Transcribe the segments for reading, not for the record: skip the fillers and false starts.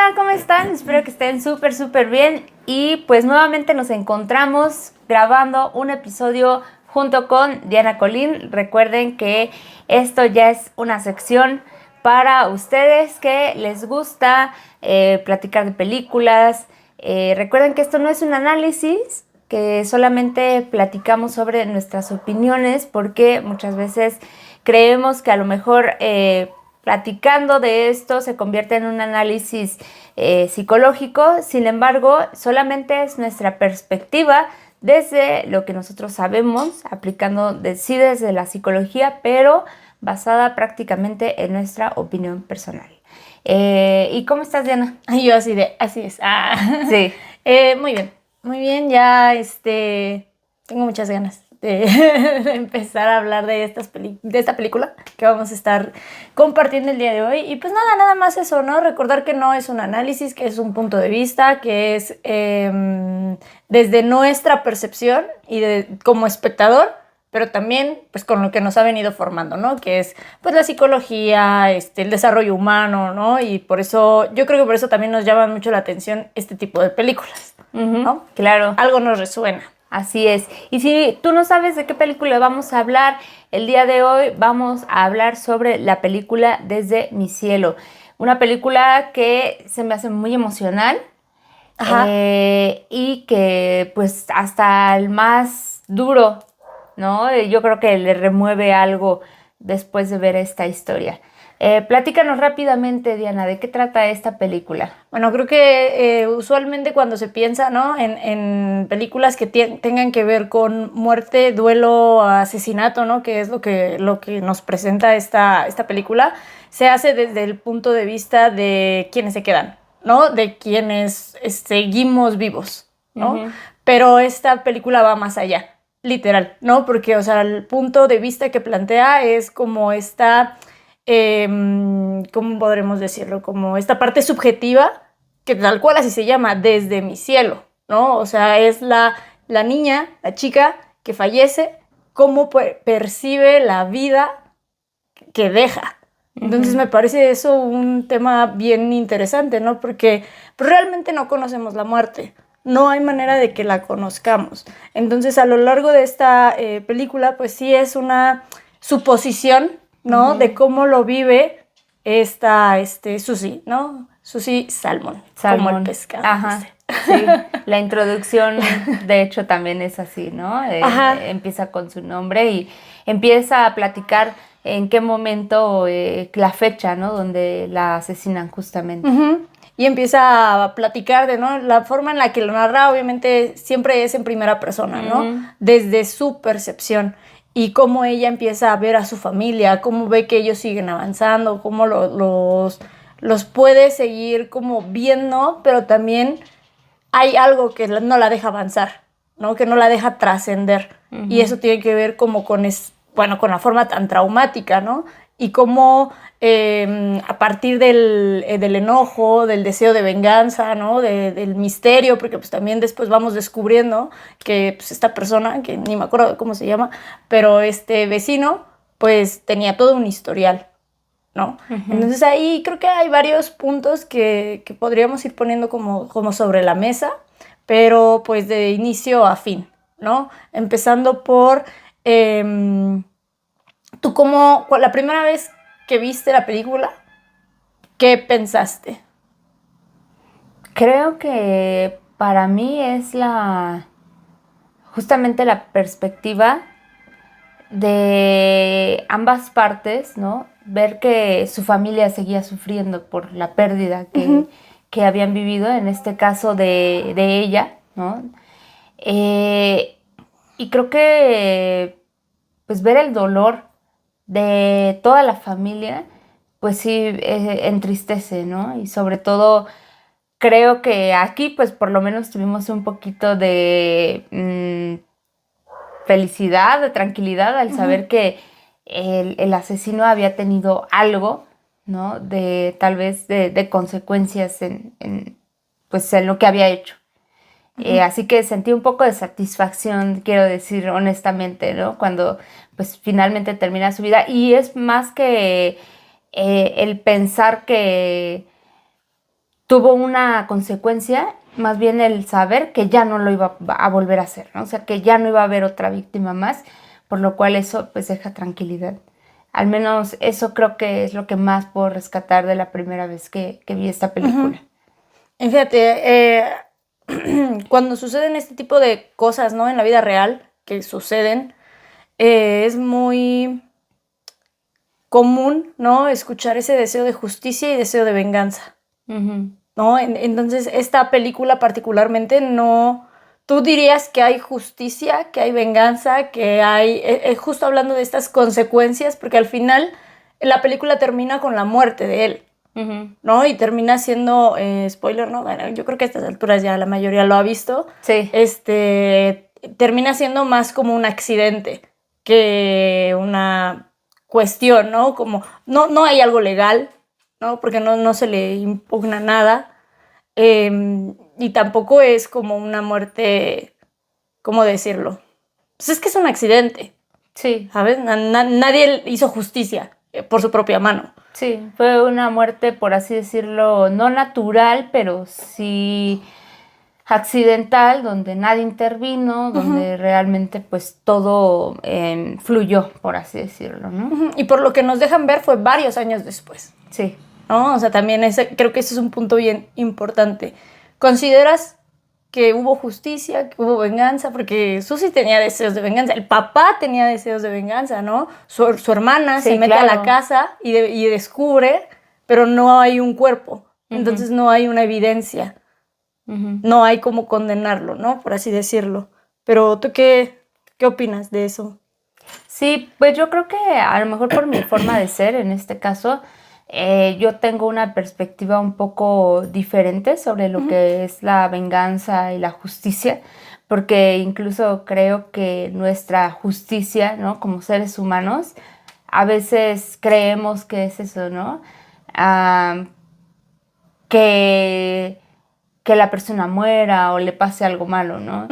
Hola, ¿cómo están? Espero que estén súper bien. Y pues nuevamente nos encontramos grabando un episodio junto con Diana Colín. Recuerden que esto ya es una sección para ustedes que les gusta platicar de películas. Recuerden que esto no es un análisis, que solamente platicamos sobre nuestras opiniones porque muchas veces creemos que a lo mejor platicando de esto se convierte en un análisis psicológico. Sin embargo, solamente es nuestra perspectiva desde lo que nosotros sabemos, aplicando sí desde la psicología, pero basada prácticamente en nuestra opinión personal. ¿Y cómo estás, Diana? Yo así es. Sí. Muy bien, ya tengo muchas ganas de empezar a hablar de esta película que vamos a estar compartiendo el día de hoy. Y pues nada más eso, ¿no? Recordar que no es un análisis, que es un punto de vista, que es desde nuestra percepción y como espectador, pero también pues con lo que nos ha venido formando, ¿no? Que es pues la psicología, el desarrollo humano, ¿no? Y por eso, yo creo que por eso también nos llama mucho la atención este tipo de películas, ¿no? Claro. Algo nos resuena. Así es. Y si tú no sabes de qué película vamos a hablar, el día de hoy vamos a hablar sobre la película Desde mi cielo. Una película que se me hace muy emocional. Ajá. Y que pues hasta el más duro, ¿no? Yo creo que le remueve algo después de ver esta historia. Platícanos rápidamente, Diana, ¿de qué trata esta película? Bueno, creo que usualmente cuando se piensa, ¿no? en películas que tengan que ver con muerte, duelo, asesinato, ¿no? Que es lo que nos presenta esta película, se hace desde el punto de vista de quienes se quedan, ¿no? De quienes seguimos vivos, ¿no? Uh-huh. Pero esta película va más allá, literal, ¿no? Porque, o sea, el punto de vista que plantea es como esta... ¿cómo podremos decirlo? Como esta parte subjetiva, que tal cual así se llama, Desde mi cielo, ¿no? O sea, es la niña, la chica que fallece, cómo percibe la vida que deja. Entonces me parece eso un tema bien interesante, ¿no? Porque pues, realmente no conocemos la muerte. No hay manera de que la conozcamos. Entonces, a lo largo de esta película, pues sí es una suposición, ¿no? Uh-huh. De cómo lo vive esta Susie, ¿no? Susie Salmon, como el pescado. Ajá. Sí, la introducción de hecho también es así, ¿no? Empieza con su nombre y empieza a platicar en qué momento, la fecha, ¿no? Donde la asesinan justamente. Uh-huh. Y empieza a platicar de, ¿no? La forma en la que lo narra, obviamente, siempre es en primera persona, ¿no? Uh-huh. Desde su percepción. Y cómo ella empieza a ver a su familia, cómo ve que ellos siguen avanzando, cómo los puede seguir como viendo, pero también hay algo que no la deja avanzar, ¿no? Que no la deja trascender. Uh-huh. Y eso tiene que ver como con la forma tan traumática, ¿no? Y cómo a partir del enojo, del deseo de venganza, ¿no? Del misterio, porque pues también después vamos descubriendo que pues, esta persona, que ni me acuerdo cómo se llama, pero este vecino, pues tenía todo un historial, ¿no? Uh-huh. Entonces ahí creo que hay varios puntos que podríamos ir poniendo como sobre la mesa, pero pues de inicio a fin, ¿no? Empezando por... ¿tú la primera vez que viste la película, qué pensaste? Creo que para mí es justamente la perspectiva de ambas partes, ¿no? Ver que su familia seguía sufriendo por la pérdida Uh-huh. que habían vivido, en este caso de ella, ¿no? Y creo que pues ver el dolor de toda la familia, pues sí, entristece, ¿no? Y sobre todo creo que aquí pues por lo menos tuvimos un poquito de felicidad, de tranquilidad al saber uh-huh. que el asesino había tenido algo, ¿no? De tal vez de consecuencias pues en lo que había hecho. Uh-huh. Así que sentí un poco de satisfacción, quiero decir honestamente, ¿no? Cuando pues finalmente termina su vida. Y es más que el pensar que tuvo una consecuencia, más bien el saber que ya no lo iba a volver a hacer, ¿no? O sea, que ya no iba a haber otra víctima más, por lo cual eso pues deja tranquilidad. Al menos eso creo que es lo que más puedo rescatar de la primera vez que vi esta película. Y fíjate, cuando suceden este tipo de cosas, ¿no? En la vida real, que suceden, es muy común, ¿no? Escuchar ese deseo de justicia y deseo de venganza, ¿no? Entonces, esta película particularmente no... Tú dirías que hay justicia, que hay venganza, que hay... justo hablando de estas consecuencias, porque al final la película termina con la muerte de él, ¿no? Y termina siendo... spoiler, ¿no? Bueno, yo creo que a estas alturas ya la mayoría lo ha visto. Sí. Termina siendo más como un accidente que una cuestión, ¿no? Como no hay algo legal, ¿no? Porque no se le impugna nada. Y tampoco es como una muerte, ¿cómo decirlo? Pues es que es un accidente. Sí. ¿Sabes? Nadie hizo justicia por su propia mano. Sí, fue una muerte, por así decirlo, no natural, pero sí accidental, donde nadie intervino, donde realmente pues todo fluyó, por así decirlo, ¿no? Y por lo que nos dejan ver fue varios años después. Sí. ¿No? O sea, también creo que ese es un punto bien importante. ¿Consideras que hubo justicia, que hubo venganza? Porque Susie tenía deseos de venganza, el papá tenía deseos de venganza, ¿no? Su hermana Sí, se mete claro. a la casa y descubre, pero no hay un cuerpo, entonces no hay una evidencia, no hay cómo condenarlo, ¿no? Por así decirlo. Pero ¿tú qué opinas de eso? Sí, pues yo creo que a lo mejor por mi forma de ser, en este caso, yo tengo una perspectiva un poco diferente sobre lo que es la venganza y la justicia, porque incluso creo que nuestra justicia, ¿no? Como seres humanos, a veces creemos que es eso, ¿no? Que la persona muera o le pase algo malo, ¿no?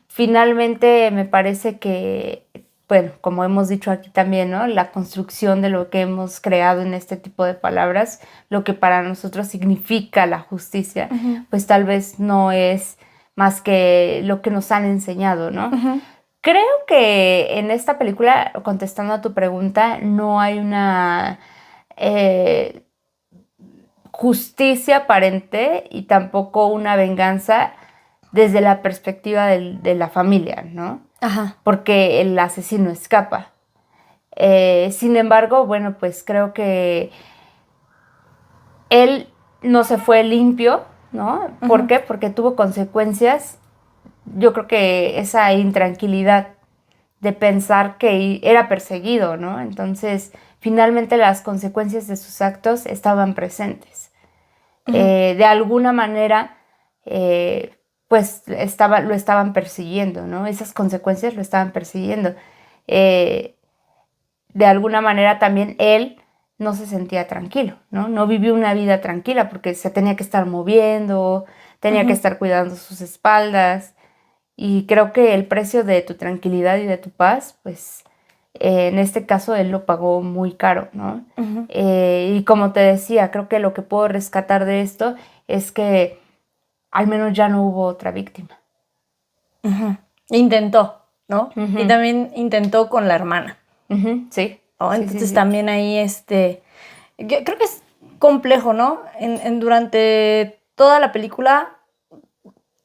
Finalmente me parece que, bueno, como hemos dicho aquí también, ¿no? La construcción de lo que hemos creado en este tipo de palabras, lo que para nosotros significa la justicia, pues tal vez no es más que lo que nos han enseñado, ¿no? Creo que en esta película, contestando a tu pregunta, no hay una justicia aparente y tampoco una venganza desde la perspectiva de la familia, ¿no? Ajá. Porque el asesino escapa. Sin embargo, bueno, pues creo que él no se fue limpio, ¿no? ¿Por qué? Porque tuvo consecuencias. Yo creo que esa intranquilidad de pensar que era perseguido, ¿no? Entonces, finalmente las consecuencias de sus actos estaban presentes. De alguna manera, pues lo estaban persiguiendo, ¿no? Esas consecuencias lo estaban persiguiendo. De alguna manera también él no se sentía tranquilo, ¿no? No vivió una vida tranquila porque se tenía que estar moviendo, tenía que estar cuidando sus espaldas. Y creo que el precio de tu tranquilidad y de tu paz, pues en este caso él lo pagó muy caro, ¿no? Y como te decía, creo que lo que puedo rescatar de esto es que al menos ya no hubo otra víctima. Intentó, ¿no? Y también intentó con la hermana. Sí. ¿No? Sí, Entonces sí. también ahí creo que es complejo, ¿no? Durante toda la película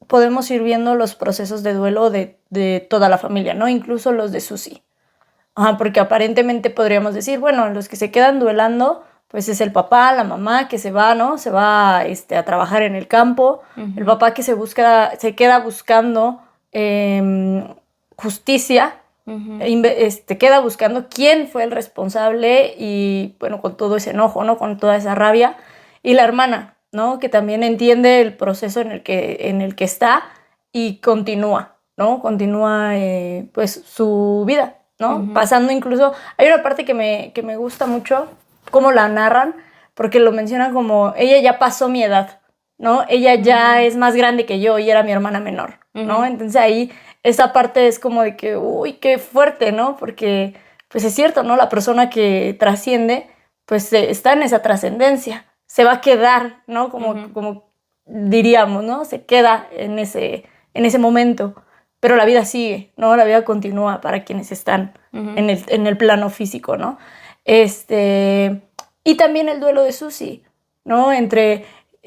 podemos ir viendo los procesos de duelo de toda la familia, ¿no? Incluso los de Susie. Porque aparentemente podríamos decir, bueno, los que se quedan duelando, pues es el papá, la mamá que se va, ¿no? Se va a trabajar en el campo, el papá que se queda buscando justicia, queda buscando quién fue el responsable y, bueno, con todo ese enojo, ¿no? Con toda esa rabia. Y la hermana, ¿no? Que también entiende el proceso en el que está y continúa, ¿no? Continúa, pues, su vida, ¿no? Pasando incluso... Hay una parte que me gusta mucho, cómo la narran, porque lo mencionan como, ella ya pasó mi edad, ¿no? Ella ya es más grande que yo y era mi hermana menor, ¿no? Entonces ahí esa parte es como de que, uy, qué fuerte, ¿no? Porque, pues es cierto, ¿no? La persona que trasciende, pues está en esa trascendencia, se va a quedar, ¿no? Como diríamos, ¿no? Se queda en ese momento, pero la vida sigue, ¿no? La vida continúa para quienes están en el plano físico, ¿no? Y también el duelo de Susie, ¿no?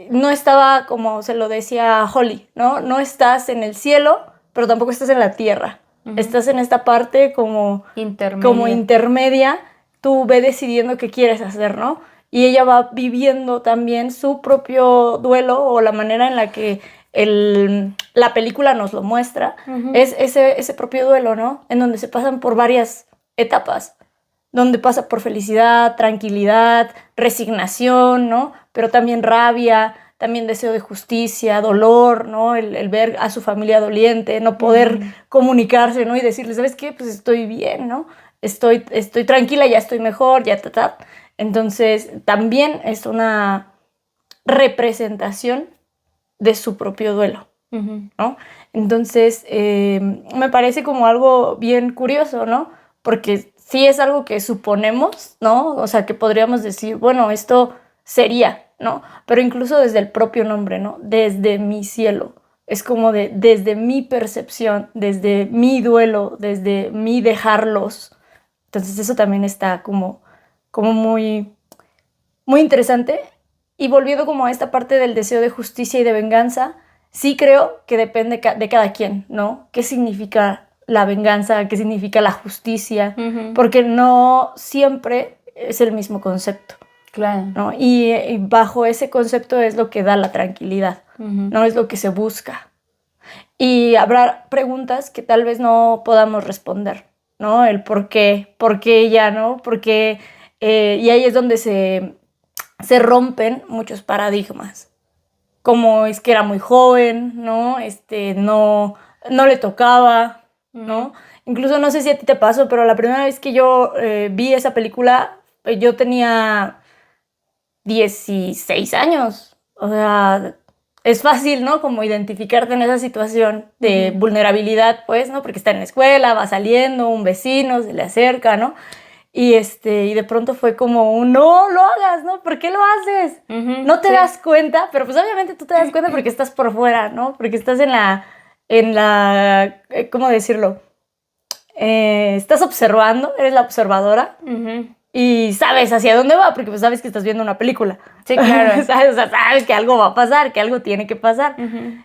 No estaba, como se lo decía Holly, ¿no? No estás en el cielo, pero tampoco estás en la tierra. Estás en esta parte como intermedia. Tú ve decidiendo qué quieres hacer, ¿no? Y ella va viviendo también su propio duelo, o la manera en la que la película nos lo muestra, es ese propio duelo, ¿no? En donde se pasan por varias etapas, donde pasa por felicidad, tranquilidad, resignación, ¿no? Pero también rabia, también deseo de justicia, dolor, ¿no? El ver a su familia doliente, no poder comunicarse, ¿no? Y decirle, ¿sabes qué? Pues estoy bien, ¿no? Estoy tranquila, ya estoy mejor, ya ta. Entonces, también es una representación de su propio duelo, ¿no? Entonces, me parece como algo bien curioso, ¿no? Porque sí es algo que suponemos, ¿no? O sea, que podríamos decir, bueno, esto sería, ¿no? Pero incluso desde el propio nombre, ¿no? Desde mi cielo. Es como desde mi percepción, desde mi duelo, desde mi dejarlos. Entonces eso también está como muy, muy interesante. Y volviendo como a esta parte del deseo de justicia y de venganza, sí creo que depende de cada quien, ¿no? ¿Qué significa la venganza? ¿Qué significa la justicia? Porque no siempre es el mismo concepto. Claro. ¿No? Y bajo ese concepto es lo que da la tranquilidad, no es lo que se busca. Y habrá preguntas que tal vez no podamos responder, ¿no? El por qué ella, ¿no? Porque, y ahí es donde se rompen muchos paradigmas. Como es que era muy joven, ¿no? No le tocaba, ¿no? Incluso no sé si a ti te pasó, pero la primera vez que yo vi esa película, yo tenía 16 años. O sea, es fácil, ¿no? Como identificarte en esa situación de vulnerabilidad, pues, ¿no? Porque está en la escuela, va saliendo, un vecino se le acerca, ¿no? Y de pronto fue como no lo hagas, ¿no? ¿Por qué lo haces? No te das cuenta, pero pues obviamente tú te das cuenta porque estás por fuera, ¿no? Porque estás en la, ¿cómo decirlo? Estás observando, eres la observadora. Y sabes hacia dónde va, porque pues sabes que estás viendo una película. Sí, claro. ¿Sabes? O sea, sabes que algo va a pasar, que algo tiene que pasar.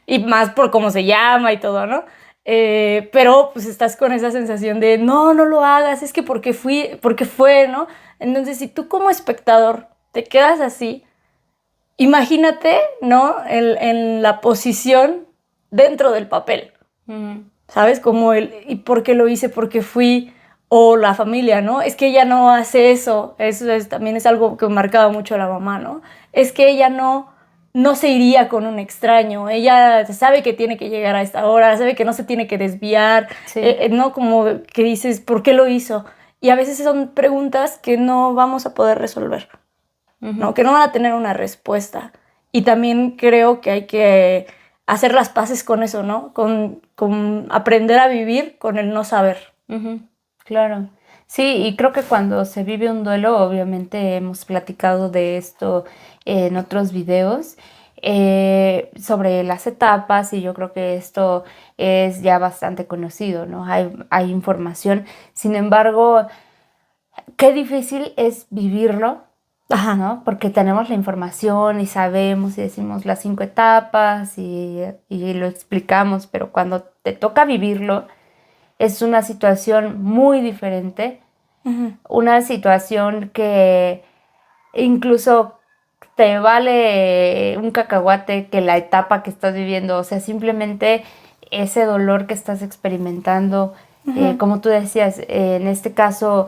Y más por cómo se llama y todo, ¿no? Pero pues estás con esa sensación de no lo hagas, es que porque fue, ¿no? Entonces, si tú como espectador te quedas así, imagínate, ¿no? En la posición dentro del papel. ¿Sabes? Como ¿y por qué lo hice? ¿Por qué fui? O la familia, ¿no? Es que ella no hace eso. También es algo que marcaba mucho a la mamá, ¿no? Es que ella no se iría con un extraño. Ella sabe que tiene que llegar a esta hora, sabe que no se tiene que desviar, Sí. ¿no? Como que dices, ¿por qué lo hizo? Y a veces son preguntas que no vamos a poder resolver, ¿no? Que no van a tener una respuesta. Y también creo que hay que hacer las paces con eso, ¿no? Con aprender a vivir con el no saber. Claro. Sí, y creo que cuando se vive un duelo, obviamente hemos platicado de esto en otros videos sobre las etapas, y yo creo que esto es ya bastante conocido, ¿no? Hay información. Sin embargo, qué difícil es vivirlo, ¿no? Porque tenemos la información y sabemos y decimos las 5 etapas y lo explicamos, pero cuando te toca vivirlo, es una situación muy diferente, una situación que incluso te vale un cacahuate que la etapa que estás viviendo, o sea, simplemente ese dolor que estás experimentando, como tú decías, en este caso,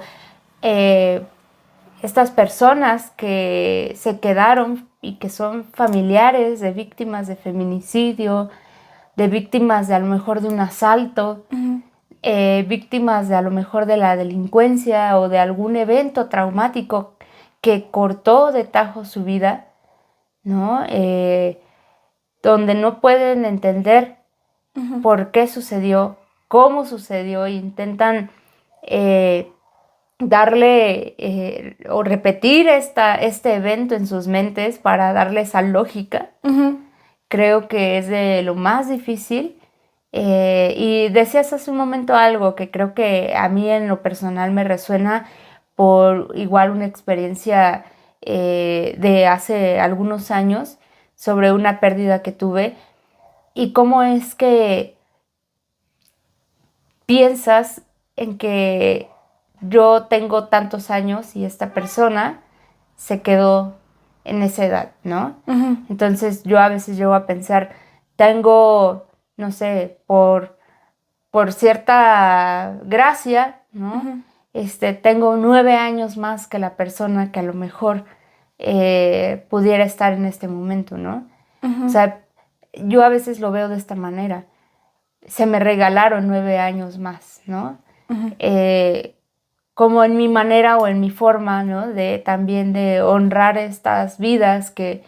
estas personas que se quedaron y que son familiares de víctimas de feminicidio, de víctimas de a lo mejor de un asalto, víctimas de a lo mejor de la delincuencia o de algún evento traumático que cortó de tajo su vida, ¿no? Donde no pueden entender por qué sucedió, cómo sucedió, e intentan darle o repetir este evento en sus mentes para darle esa lógica. creo que es de lo más difícil. Y decías hace un momento algo que creo que a mí en lo personal me resuena por igual una experiencia de hace algunos años sobre una pérdida que tuve y cómo es que piensas en que yo tengo tantos años y esta persona se quedó en esa edad, ¿no? Ujú. Entonces yo a veces llego a pensar, tengo, no sé, por cierta gracia, ¿no? Ujú. Tengo 9 años más que la persona que a lo mejor pudiera estar en este momento, ¿no? O Ujú. sea, yo a veces lo veo de esta manera. Se me regalaron 9 años más, ¿no? Ujú. Como en mi manera o en mi forma, ¿no? De también de honrar estas vidas que,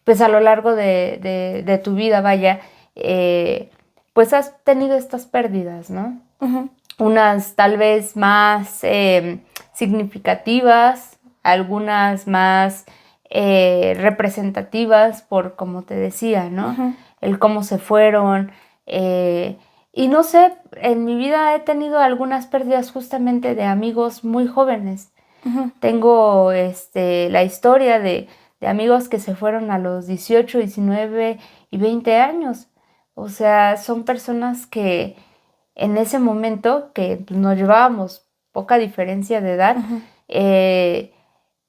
pues a lo largo de tu vida, vaya, pues has tenido estas pérdidas, ¿no? Ujú. Unas tal vez más significativas, algunas más representativas por, como te decía, ¿no? Ujú. El cómo se fueron. eh, y no sé, en mi vida he tenido algunas pérdidas justamente de amigos muy jóvenes. Ujú. Tengo la historia de amigos que se fueron a los 18, 19 y 20 años. O sea, son personas que en ese momento, que pues, nos llevábamos poca diferencia de edad, Ujú. eh,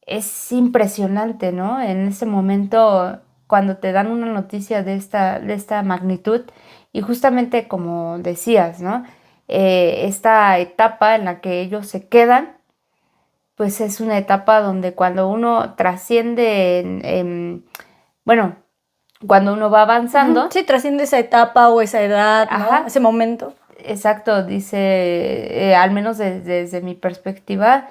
es impresionante, ¿no? En ese momento, cuando te dan una noticia de esta magnitud, y justamente como decías, ¿no? Esta etapa en la que ellos se quedan, pues es una etapa donde cuando uno trasciende, bueno, cuando uno va Ujú. avanzando, Sí, trasciende esa etapa o esa edad, ¿no? ajá, Ese momento. exacto, dice, al menos desde mi perspectiva,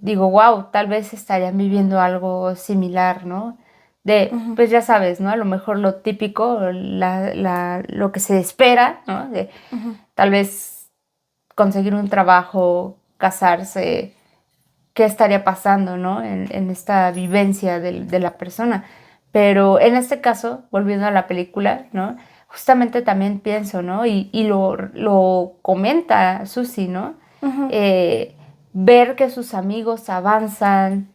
digo, wow, tal vez estarían viviendo algo similar, ¿no? Ujú. Pues ya sabes, ¿no? A lo mejor lo típico, lo que se espera, ¿no? De Ujú. tal vez conseguir un trabajo, casarse, qué estaría pasando, ¿no? En esta vivencia de la persona. Pero en este caso, volviendo a la película, ¿no? Justamente también pienso, ¿no? Y lo comenta Susi, ¿no? Ujú. Eh, Ver que sus amigos avanzan,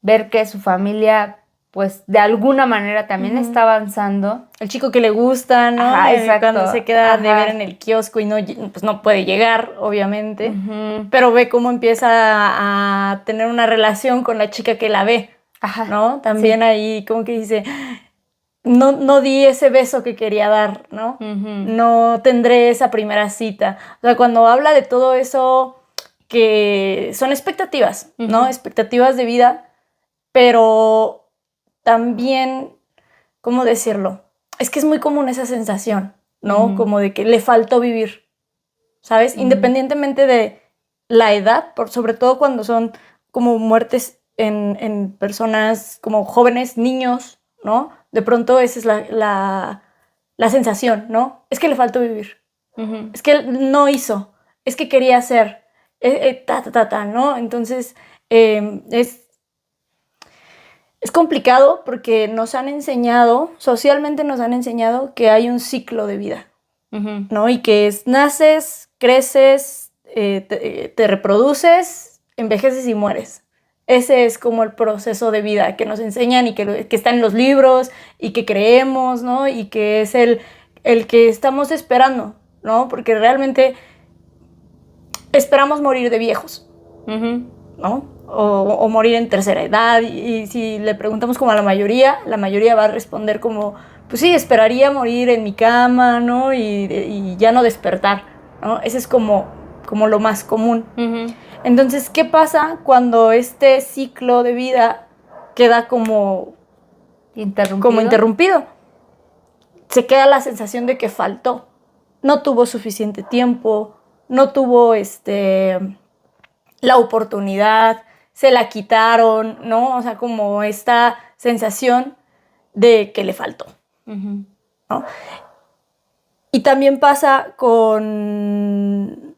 ver que su familia, pues de alguna manera también Ujú. está avanzando. El chico que le gusta, ¿no? Ajá, exacto. Cuando se queda de ver Ajá. en el kiosco y no, pues no puede llegar, obviamente. Ujú. Pero ve cómo empieza a tener una relación con la chica que la ve, Ajá. ¿no? También Sí. ahí como que dice, no di ese beso que quería dar, ¿no? Ujú. No tendré esa primera cita. O sea, cuando habla de todo eso que son expectativas, ¿no? Ujú. Expectativas de vida, pero también, ¿cómo decirlo? Es que es muy común esa sensación, ¿no? Ujú. Como de que le faltó vivir, ¿sabes? Ujú. Independientemente de la edad, sobre todo cuando son como muertes en personas como jóvenes, niños, ¿no? De pronto esa es la sensación, ¿no? Es que le faltó vivir, Ujú. es que él no hizo, es que quería hacer, ¿no? Entonces, es complicado porque nos han enseñado, socialmente nos han enseñado que hay un ciclo de vida, Ujú. ¿no? Y que naces, creces, te reproduces, envejeces y mueres. Ese es como el proceso de vida que nos enseñan y que está en los libros y que creemos, ¿no? Y que es el que estamos esperando, ¿no? Porque realmente esperamos morir de viejos, Ujú. ¿no? O morir en tercera edad. Y si le preguntamos como a la mayoría va a responder como, pues sí, esperaría morir en mi cama, ¿no? Y ya no despertar, ¿no? Ese es como lo más común. Ujú. Entonces, ¿qué pasa cuando este ciclo de vida queda como Interrumpido. interrumpido? Se queda la sensación de que faltó. No tuvo suficiente tiempo, no tuvo la oportunidad, se la quitaron, ¿no? O sea, como esta sensación de que le faltó, Ujú. ¿no? Y también pasa con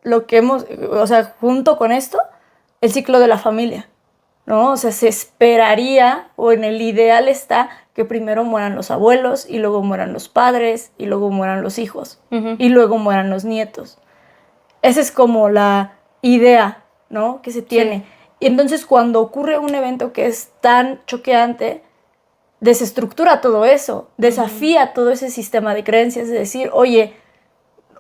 lo que hemos, o sea, junto con esto, el ciclo de la familia, ¿no? O sea, se esperaría, o en el ideal está, que primero mueran los abuelos, y luego mueran los padres, y luego mueran los hijos, y luego mueran los nietos. Esa es como la idea, ¿no? Que se tiene. Sí. Y entonces cuando ocurre un evento que es tan choqueante, desestructura todo eso, desafía todo ese sistema de creencias, es decir, oye,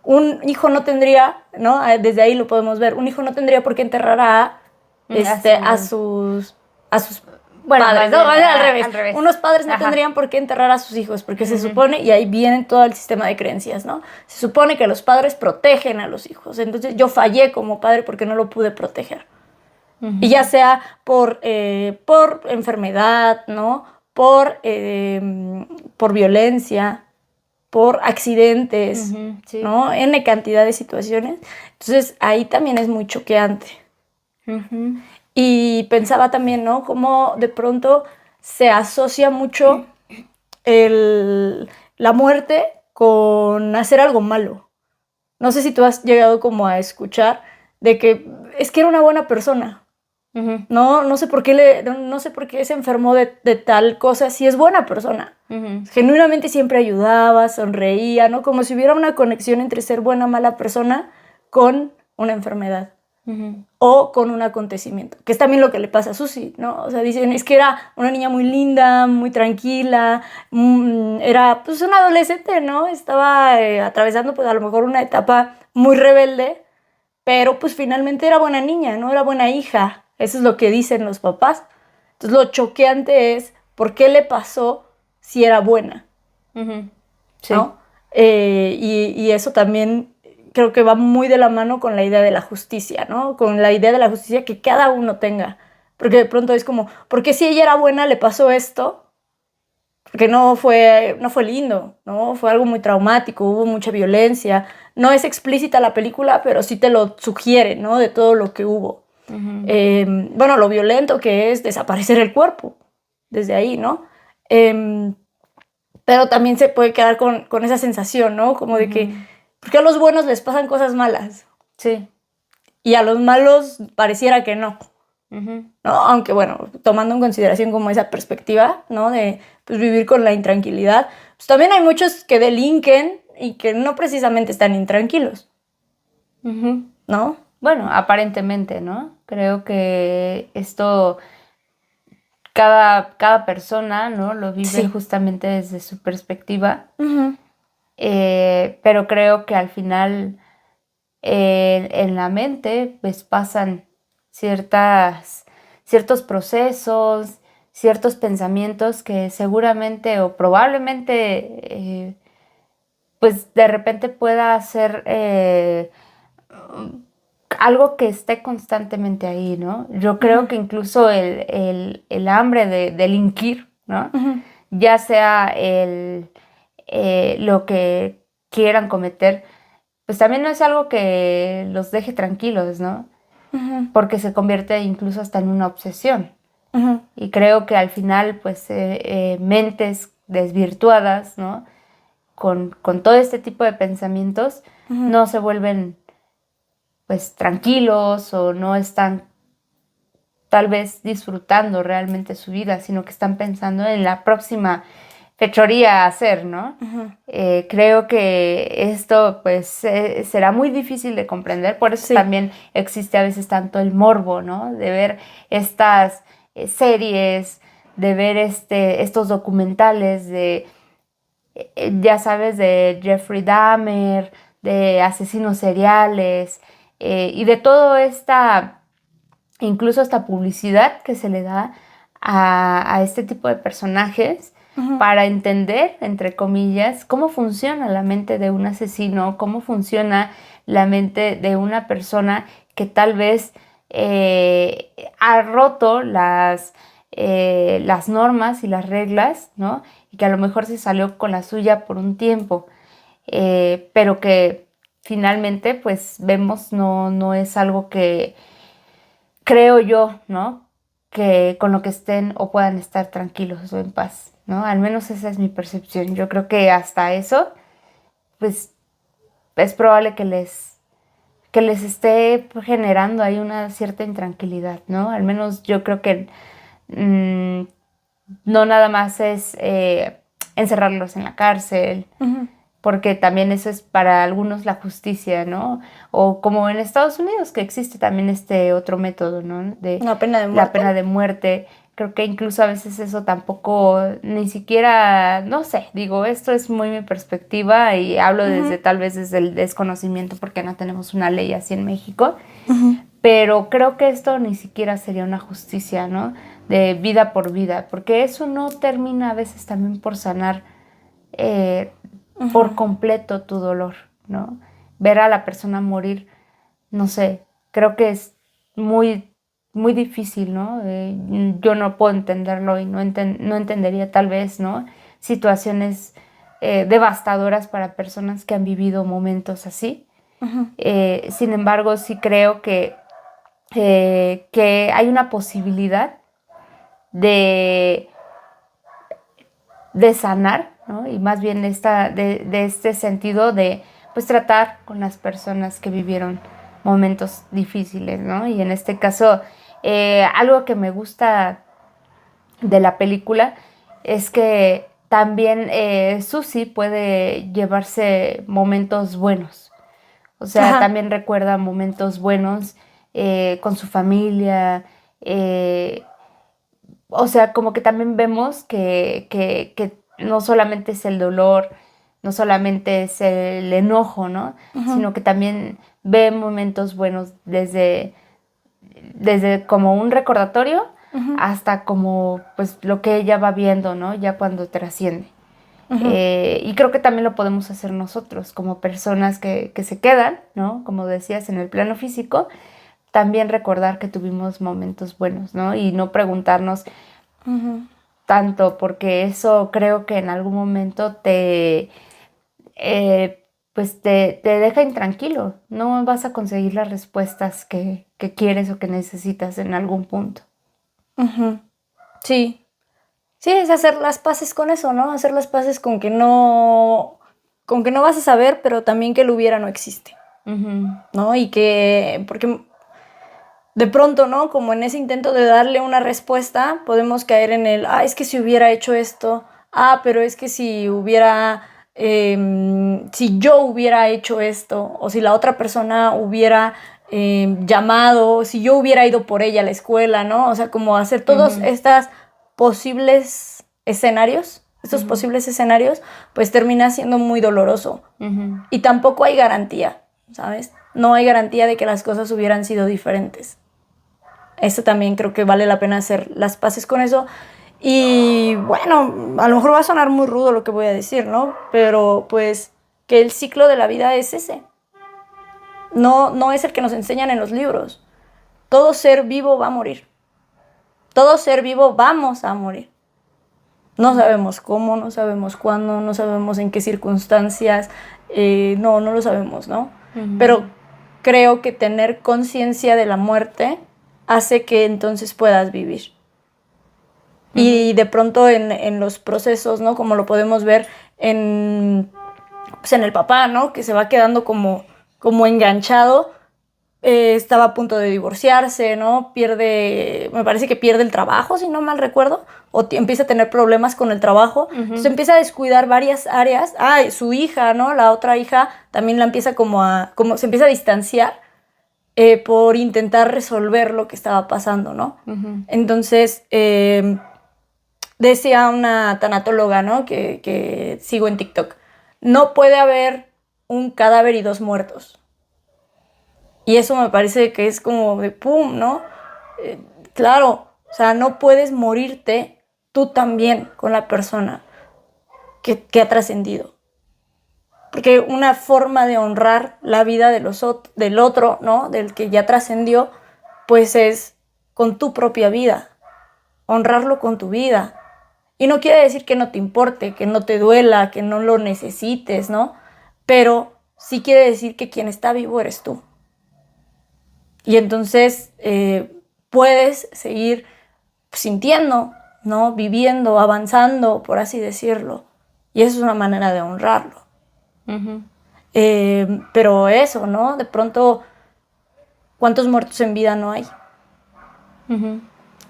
un hijo no tendría, ¿no? Desde ahí lo podemos ver, un hijo no tendría por qué enterrar a sus Bueno, padres, más ¿no? bien, Al revés. al revés. Unos padres no Ajá. tendrían por qué enterrar a sus hijos, porque se supone, y ahí viene todo el sistema de creencias, ¿no? Se supone que los padres protegen a los hijos, entonces yo fallé como padre porque no lo pude proteger. Y ya sea por enfermedad, ¿no? Por violencia, por accidentes, Sí. ¿no? N cantidad de situaciones. Entonces ahí también es muy choqueante. Y pensaba también, ¿no? Cómo de pronto se asocia mucho la muerte con hacer algo malo. No sé si tú has llegado como a escuchar de que es que era una buena persona. No sé por qué no sé por qué se enfermó de tal cosa si es buena persona. Genuinamente siempre ayudaba, sonreía, ¿no? Como si hubiera una conexión entre ser buena o mala persona con una enfermedad. O con un acontecimiento, que es también lo que le pasa a Susi, ¿no? O sea, dicen, es que era una niña muy linda, muy tranquila, era pues una adolescente, ¿no? Estaba atravesando pues a lo mejor una etapa muy rebelde, pero pues finalmente era buena niña, ¿no? Era buena hija, eso es lo que dicen los papás. Entonces lo choqueante es, ¿por qué le pasó si era buena? Sí. ¿No? Y eso también creo que va muy de la mano con la idea de la justicia, ¿no? Con la idea de la justicia que cada uno tenga. Porque de pronto es como, ¿por qué si ella era buena le pasó esto? Porque no fue lindo, ¿no? Fue algo muy traumático, hubo mucha violencia. No es explícita la película, pero sí te lo sugiere, ¿no? De todo lo que hubo. Bueno, lo violento que es desaparecer el cuerpo, desde ahí, ¿no? Pero también se puede quedar con esa sensación, ¿no? Como de que, ¿por qué a los buenos les pasan cosas malas? Sí. Y a los malos pareciera que no. ¿No? Aunque bueno, tomando en consideración como esa perspectiva, ¿no? De pues, vivir con la intranquilidad, pues también hay muchos que delinquen y que no precisamente están intranquilos, ¿no? Bueno, aparentemente, ¿no? Creo que esto, cada persona, ¿no? Lo vive Sí. justamente desde su perspectiva. Pero creo que al final en la mente pues pasan ciertos procesos, ciertos pensamientos que seguramente o probablemente pues de repente pueda ser algo que esté constantemente ahí, ¿no? Yo creo que incluso el hambre de delinquir, ¿no? Ya sea lo que quieran cometer, pues también no es algo que los deje tranquilos, ¿no? Porque se convierte incluso hasta en una obsesión. Y creo que al final, pues, mentes desvirtuadas, ¿no? Con todo este tipo de pensamientos, no se vuelven, pues, tranquilos o no están tal vez disfrutando realmente su vida, sino que están pensando en la próxima fechoría a hacer, ¿no? Creo que esto pues será muy difícil de comprender, por eso también existe a veces tanto el morbo, ¿no? De ver estas series, de ver estos documentales de, ya sabes, de Jeffrey Dahmer, de asesinos seriales y de todo incluso esta publicidad que se le da a este tipo de personajes para entender, entre comillas, cómo funciona la mente de un asesino, cómo funciona la mente de una persona que tal vez ha roto las normas y las reglas, ¿no? Y que a lo mejor se salió con la suya por un tiempo, pero que finalmente, pues vemos, no es algo que creo yo, ¿no? Que con lo que estén o puedan estar tranquilos o en paz, ¿no? Al menos esa es mi percepción. Yo creo que hasta eso, pues, es probable que les esté generando ahí una cierta intranquilidad, ¿no? Al menos yo creo que no nada más es encerrarlos en la cárcel, Ujú. porque también eso es para algunos la justicia, ¿no? O como en Estados Unidos, que existe también este otro método, ¿no? De ¿Una pena de la muerte? pena de muerte. Creo que incluso a veces eso tampoco, ni siquiera, no sé, digo, esto es muy mi perspectiva y hablo desde tal vez desde el desconocimiento porque no tenemos una ley así en México, Ujú. pero creo que esto ni siquiera sería una justicia, ¿no? De vida por vida, porque eso no termina a veces también por sanar eh, por completo tu dolor, ¿no? Ver a la persona morir, no sé, creo que es muy, muy difícil, ¿no? Yo no puedo entenderlo y no entendería tal vez, ¿no? Situaciones devastadoras para personas que han vivido momentos así. Ujú. Sin embargo, sí creo que hay una posibilidad de, de sanar, ¿no? Y más bien de este sentido de pues tratar con las personas que vivieron momentos difíciles, ¿no? Y en este caso, algo que me gusta de la película es que también Susie puede llevarse momentos buenos. O sea, Ajá. también recuerda momentos buenos con su familia. eh, o sea, como que también vemos que no solamente es el dolor, no solamente es el enojo, ¿no? Ujú. Sino que también ve momentos buenos desde como un recordatorio Ujú. hasta como pues lo que ella va viendo, ¿no? Ya cuando trasciende. Ujú. Y creo que también lo podemos hacer nosotros como personas que se quedan, ¿no? Como decías, en el plano físico, también recordar que tuvimos momentos buenos, ¿no? Y no preguntarnos Ujú. tanto, porque eso creo que en algún momento pues te deja intranquilo. No vas a conseguir las respuestas que quieres o que necesitas en algún punto. Ujú. Sí. Sí, es hacer las paces con eso, ¿no? Hacer las paces con que no vas a saber, pero también que el hubiera no existe, Ujú, ¿no? Y que, porque de pronto, ¿no? Como en ese intento de darle una respuesta, podemos caer en es que si hubiera hecho esto, pero es que si yo hubiera hecho esto, o si la otra persona hubiera llamado, si yo hubiera ido por ella a la escuela, ¿no? O sea, como hacer todos ujú, estos ujú, posibles escenarios, pues termina siendo muy doloroso. ujú, Y tampoco hay garantía, ¿sabes? No hay garantía de que las cosas hubieran sido diferentes. Esto también creo que vale la pena hacer las paces con eso. Y bueno, a lo mejor va a sonar muy rudo lo que voy a decir, ¿no? Pero pues que el ciclo de la vida es ese. No, no es el que nos enseñan en los libros. Todo ser vivo va a morir. Todo ser vivo vamos a morir. No sabemos cómo, no sabemos cuándo, no sabemos en qué circunstancias, no lo sabemos, ¿no? ujú, Pero creo que tener conciencia de la muerte hace que entonces puedas vivir. ujú, Y de pronto en los procesos, ¿no? Como lo podemos ver en, pues en el papá, ¿no? Que se va quedando como enganchado. Estaba a punto de divorciarse, ¿no? Me parece que pierde el trabajo, si no mal recuerdo, o empieza a tener problemas con el trabajo. Entonces ujú, empieza a descuidar varias áreas. Su hija, ¿no? La otra hija también la empieza como se empieza a distanciar por intentar resolver lo que estaba pasando, ¿no? ujú, Entonces, decía una tanatóloga, ¿no? Que sigo en TikTok, no puede haber un cadáver y dos muertos. Y eso me parece que es como de pum, ¿no? Eh, claro, o sea, no puedes morirte tú también con la persona que ha trascendido. Porque una forma de honrar la vida del otro, ¿no? Del que ya trascendió, pues es con tu propia vida, honrarlo con tu vida. Y no quiere decir que no te importe, que no te duela, que no lo necesites, ¿no? Pero sí quiere decir que quien está vivo eres tú. Y entonces puedes seguir sintiendo, ¿no? Viviendo, avanzando, por así decirlo. Y eso es una manera de honrarlo. ujú. Pero eso, ¿no? De pronto, ¿cuántos muertos en vida no hay? Ujú.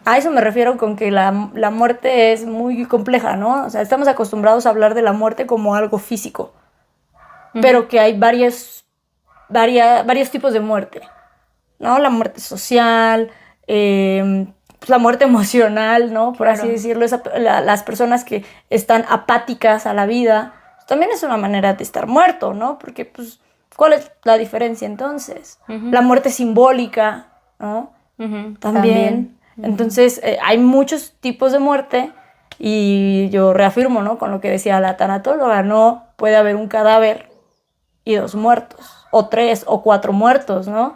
A eso me refiero con que la muerte es muy compleja, ¿no? O sea, estamos acostumbrados a hablar de la muerte como algo físico, pero que hay varios tipos de muerte, ¿no? La muerte social, pues la muerte emocional, ¿no? Por así Claro. decirlo, las personas que están apáticas a la vida, pues también es una manera de estar muerto, ¿no? Porque, pues, ¿cuál es la diferencia entonces? Ujú. La muerte simbólica, ¿no? Ujú. También. Entonces, hay muchos tipos de muerte y yo reafirmo, ¿no? Con lo que decía la tanatóloga, no puede haber un cadáver y 2 muertos, o 3 o 4 muertos, ¿no?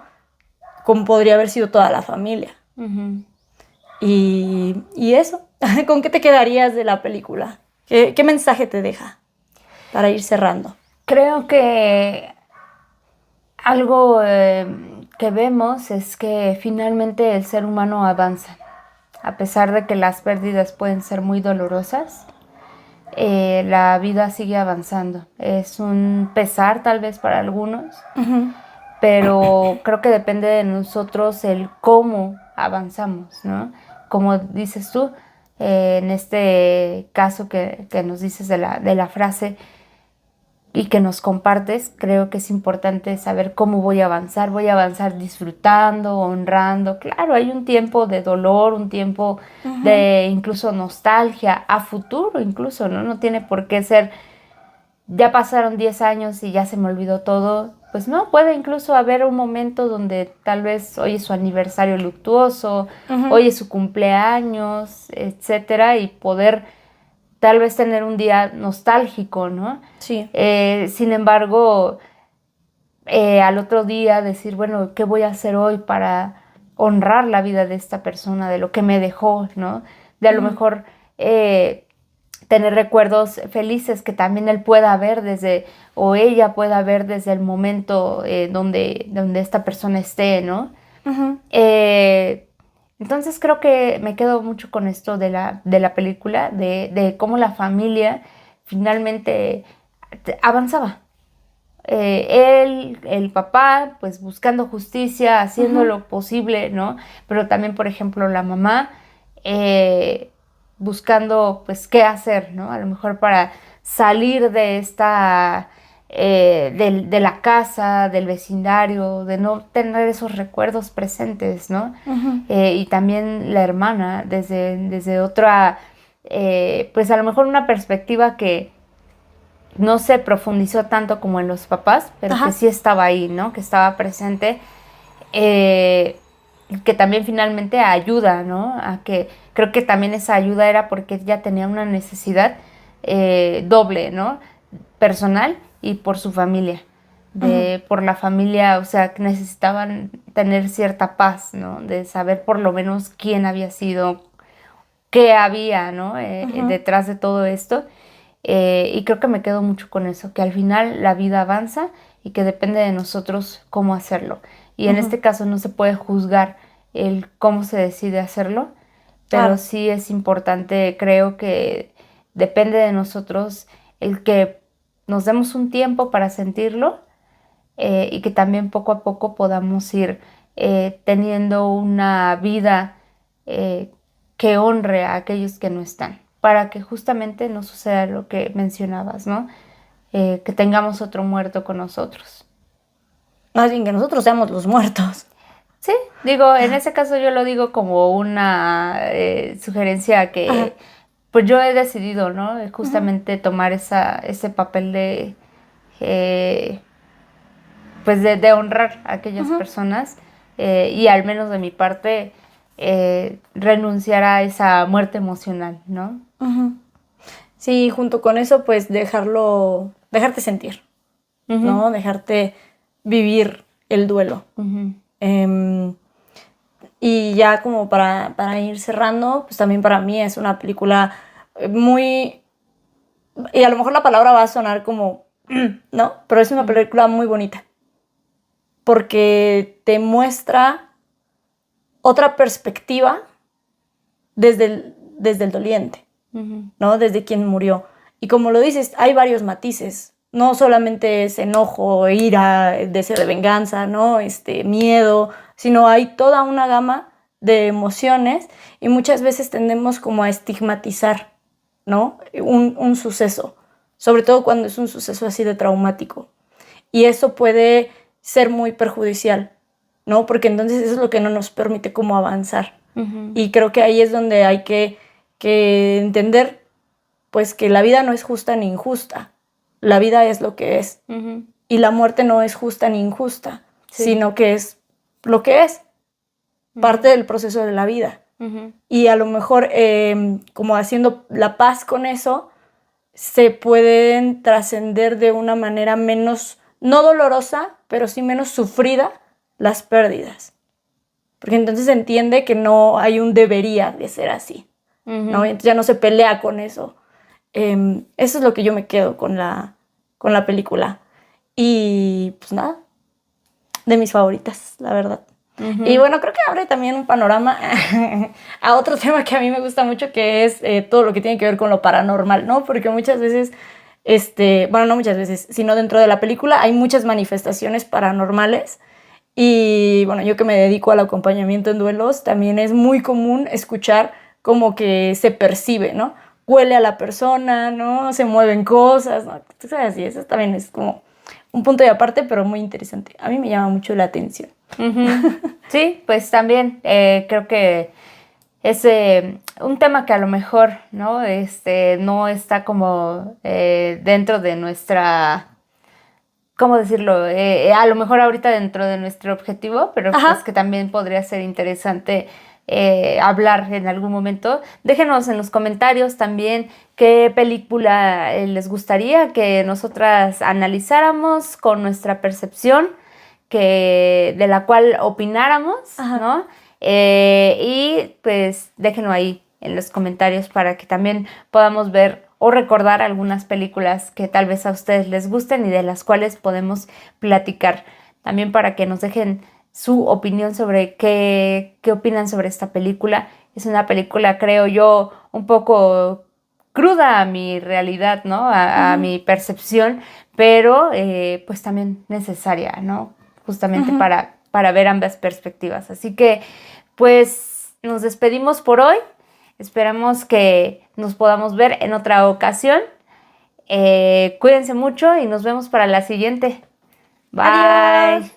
Como podría haber sido toda la familia. Ujú. Y eso, ¿con qué te quedarías de la película? ¿Qué mensaje te deja para ir cerrando? Creo que algo que vemos es que finalmente el ser humano avanza. A pesar de que las pérdidas pueden ser muy dolorosas, la vida sigue avanzando. Es un pesar tal vez para algunos, pero creo que depende de nosotros el cómo avanzamos, ¿no? Como dices tú, en este caso que nos dices de la frase y que nos compartes, creo que es importante saber cómo voy a avanzar disfrutando, honrando. Claro, hay un tiempo de dolor, un tiempo de incluso nostalgia, a futuro incluso, ¿no? No tiene por qué ser, ya pasaron 10 años y ya se me olvidó todo. Pues no, puede incluso haber un momento donde tal vez hoy es su aniversario luctuoso, hoy es su cumpleaños, etcétera, y poder tal vez tener un día nostálgico, ¿no? Sí. Sin embargo, al otro día decir, bueno, ¿qué voy a hacer hoy para honrar la vida de esta persona, de lo que me dejó, ¿no? De a lo mejor tener recuerdos felices que también él pueda ver desde, o ella pueda ver desde el momento donde esta persona esté, ¿no? Entonces creo que me quedo mucho con esto de la película, de cómo la familia finalmente avanzaba. Él, el papá, pues buscando justicia, haciendo lo posible, ¿no? Pero también, por ejemplo, la mamá buscando, pues, qué hacer, ¿no? A lo mejor para salir de esta, de la casa, del vecindario, de no tener esos recuerdos presentes, ¿no? Y también la hermana, desde otra, pues, a lo mejor una perspectiva que no se profundizó tanto como en los papás, pero que sí estaba ahí, ¿no? Que estaba presente, que también finalmente ayuda, ¿no? A que creo que también esa ayuda era porque ella tenía una necesidad doble, ¿no? Personal y por su familia. Por la familia, o sea, que necesitaban tener cierta paz, ¿no? De saber por lo menos quién había sido, qué había, ¿no? Detrás de todo esto. Y creo que me quedo mucho con eso, que al final la vida avanza y que depende de nosotros cómo hacerlo. Y en este caso no se puede juzgar el cómo se decide hacerlo, pero Claro. sí es importante, creo que depende de nosotros el que nos demos un tiempo para sentirlo y que también poco a poco podamos ir teniendo una vida que honre a aquellos que no están, para que justamente no suceda lo que mencionabas, ¿no? Que tengamos otro muerto con nosotros. Más bien que nosotros seamos los muertos. Sí, digo, en ese caso yo lo digo como una sugerencia que pues yo he decidido, ¿no? Justamente tomar ese papel de pues de honrar a aquellas personas y al menos de mi parte renunciar a esa muerte emocional, ¿no? Sí, junto con eso, pues dejarte sentir, ¿no? Dejarte vivir el duelo. Y ya como para ir cerrando, pues también para mí es una película muy... Y a lo mejor la palabra va a sonar como... ¿no? Pero es una película muy bonita. Porque te muestra otra perspectiva desde el doliente, ¿no? Desde quien murió. Y como lo dices, hay varios matices. No solamente es enojo, ira, deseo de venganza, ¿no? Miedo, sino hay toda una gama de emociones y muchas veces tendemos como a estigmatizar, ¿no? Un suceso, sobre todo cuando es un suceso así de traumático. Y eso puede ser muy perjudicial, ¿no? Porque entonces eso es lo que no nos permite como avanzar. Ujú. Y creo que ahí es donde hay que entender, pues, que la vida no es justa ni injusta. La vida es lo que es. Ujú. Y la muerte no es justa ni injusta, Sí. sino que es lo que es, parte del proceso de la vida. Ujú. Y a lo mejor, como haciendo la paz con eso, se pueden trascender de una manera menos, no dolorosa, pero sí menos sufrida las pérdidas. Porque entonces se entiende que no hay un debería de ser así, ¿no? Ujú. Entonces ya no se pelea con eso. Eso es lo que yo me quedo con la película. Y pues nada, de mis favoritas, la verdad. Ujú. Y bueno, creo que abre también un panorama a otro tema que a mí me gusta mucho, que es todo lo que tiene que ver con lo paranormal, ¿no? Porque muchas veces, bueno, no muchas veces, sino dentro de la película hay muchas manifestaciones paranormales. Y bueno, yo que me dedico al acompañamiento en duelos, también es muy común escuchar como que se percibe, ¿no? Huele a la persona, ¿no? Se mueven cosas, ¿no? Entonces, así, eso también es como un punto de aparte, pero muy interesante. A mí me llama mucho la atención. Ujú. Sí, pues también creo que es un tema que a lo mejor, ¿no? No está como dentro de nuestra, ¿cómo decirlo? A lo mejor ahorita dentro de nuestro objetivo, pero pues Ajá. que también podría ser interesante hablar en algún momento. Déjenos en los comentarios también qué película les gustaría que nosotras analizáramos con nuestra percepción, de la cual opináramos, Ajá. ¿no? Y pues déjenlo ahí en los comentarios para que también podamos ver o recordar algunas películas que tal vez a ustedes les gusten y de las cuales podemos platicar. También para que nos dejen su opinión sobre qué opinan sobre esta película. Es una película, creo yo, un poco cruda a mi realidad, ¿no? A mi percepción, pero pues también necesaria, ¿no? Justamente Ujú. para ver ambas perspectivas. Así que, pues, nos despedimos por hoy. Esperamos que nos podamos ver en otra ocasión. Cuídense mucho y nos vemos para la siguiente. Bye. Adiós.